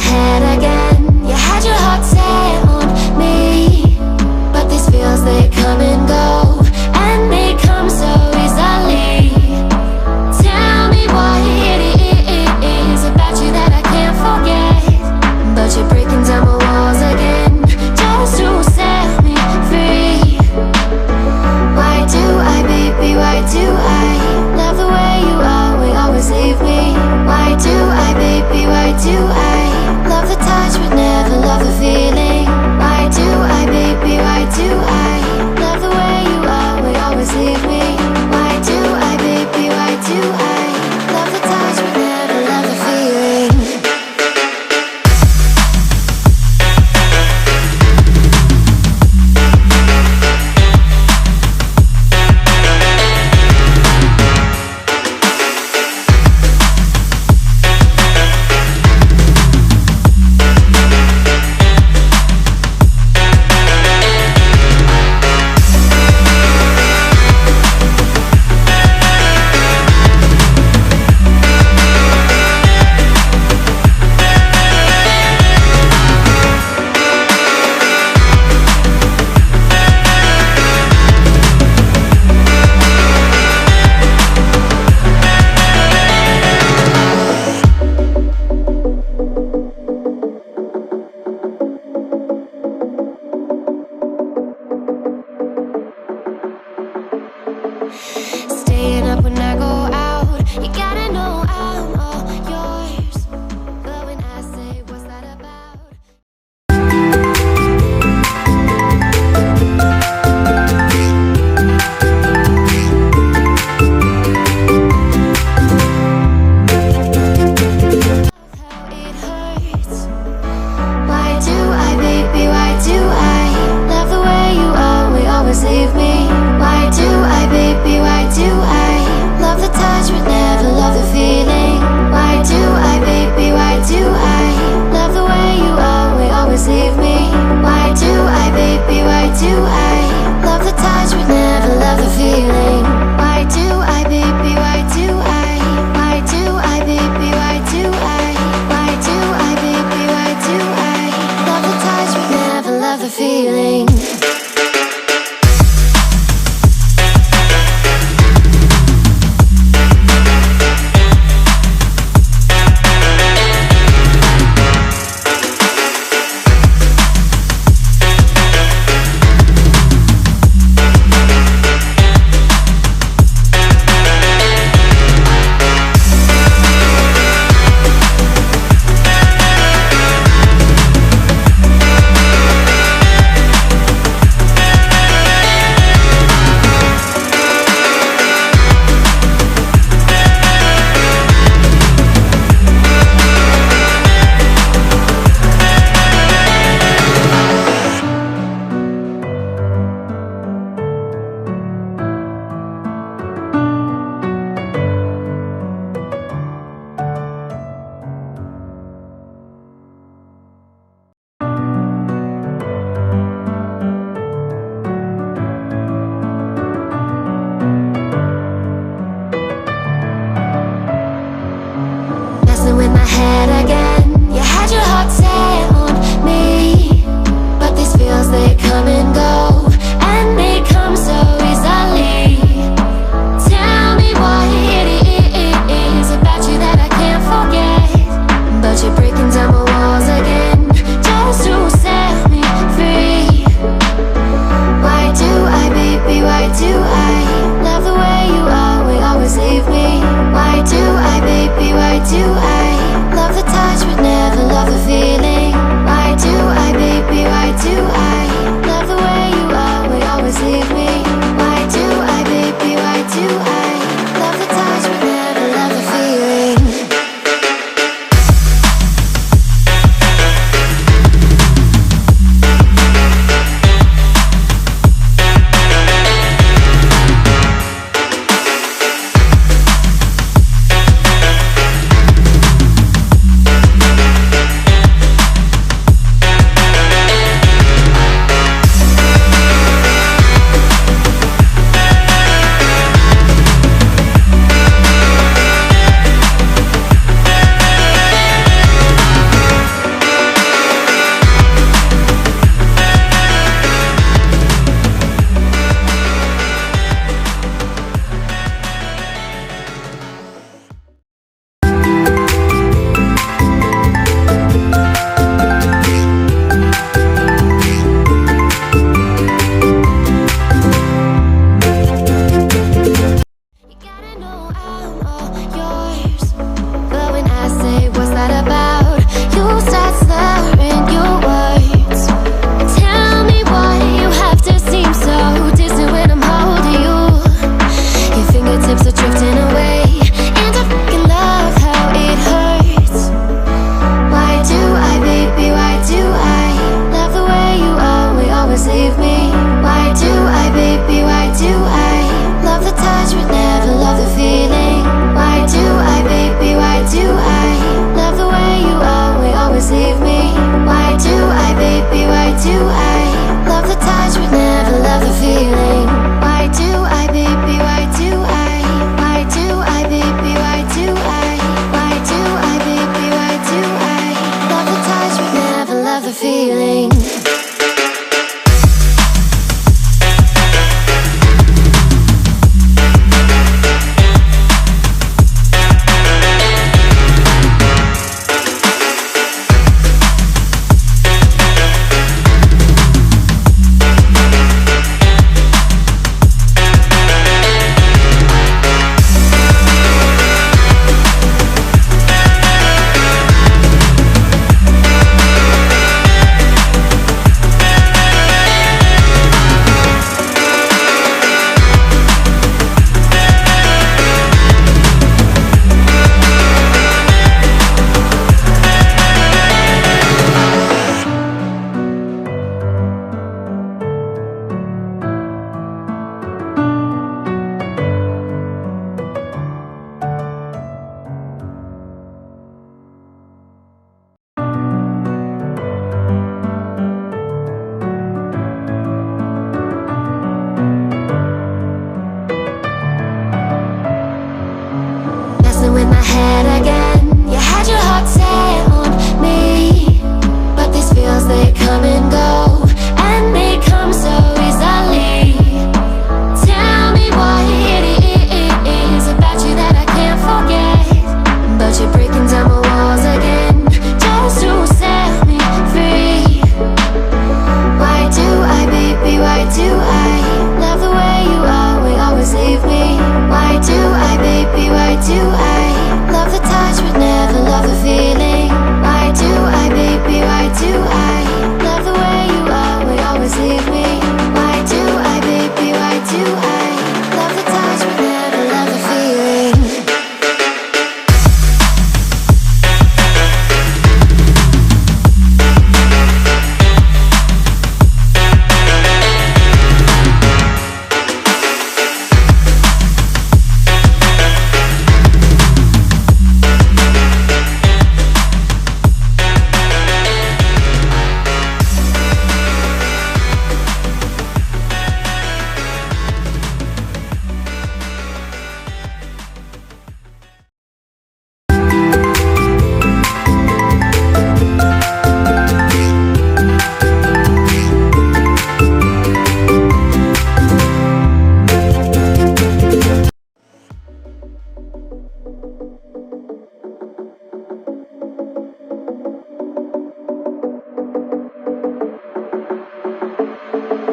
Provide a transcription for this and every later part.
head again. You had your heart set on me, but these feels, they come and go, and they come so easily. Tell me what it is about you that I can't forget, but you're breaking down my walls again just to set me free. Why do I, baby, why do I love the way you always leave me? Why do I, baby, why do I love the touch but never love the feeling? Why do I, baby, why do I love the way you always leave me? Why do I, baby, why do I love the touch but never love the feeling? Staying up when I go out, you gotta know I'm all yours. But when I say, what's that about? How it hurts. Why do I, baby, why do I love the way you always leave me? Why do I, baby, why do I love the touch but never love the feeling? Why do I, baby, why do I love the way you always leave me? Why do I, baby, why do I love the touch but never love the feeling? Why do I, baby, why do I? Why do I, baby, why do I? Why do I, baby, why do I love the touch but never love the feeling?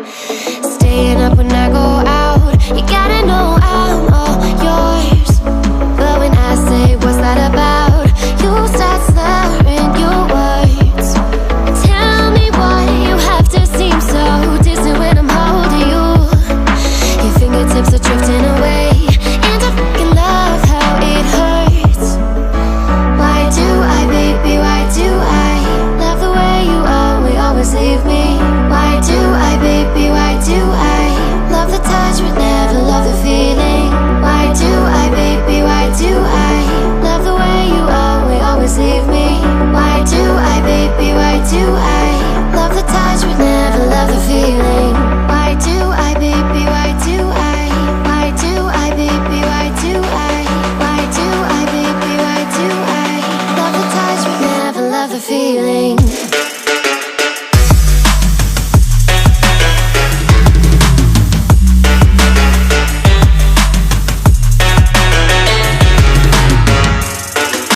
Staying up when I go out, you gotta know I'm all yours. But when I say what's that about, you start slurring your words. Tell me why you have to seem so distant when I'm holding you. Your fingertips are drifting away, and I fucking love how it hurts. Why do I, baby, why do I love the way you always leave me? Why do I, baby, why do I love the touch but never love the feeling? Why do I, baby, why do I love the way you always leave me? Why do I, baby, why do I love the touch but never love the feeling? Why do I, baby, why do I? Why do I, baby, why do I? Why do I, baby, why do I love the touch but never love the feeling?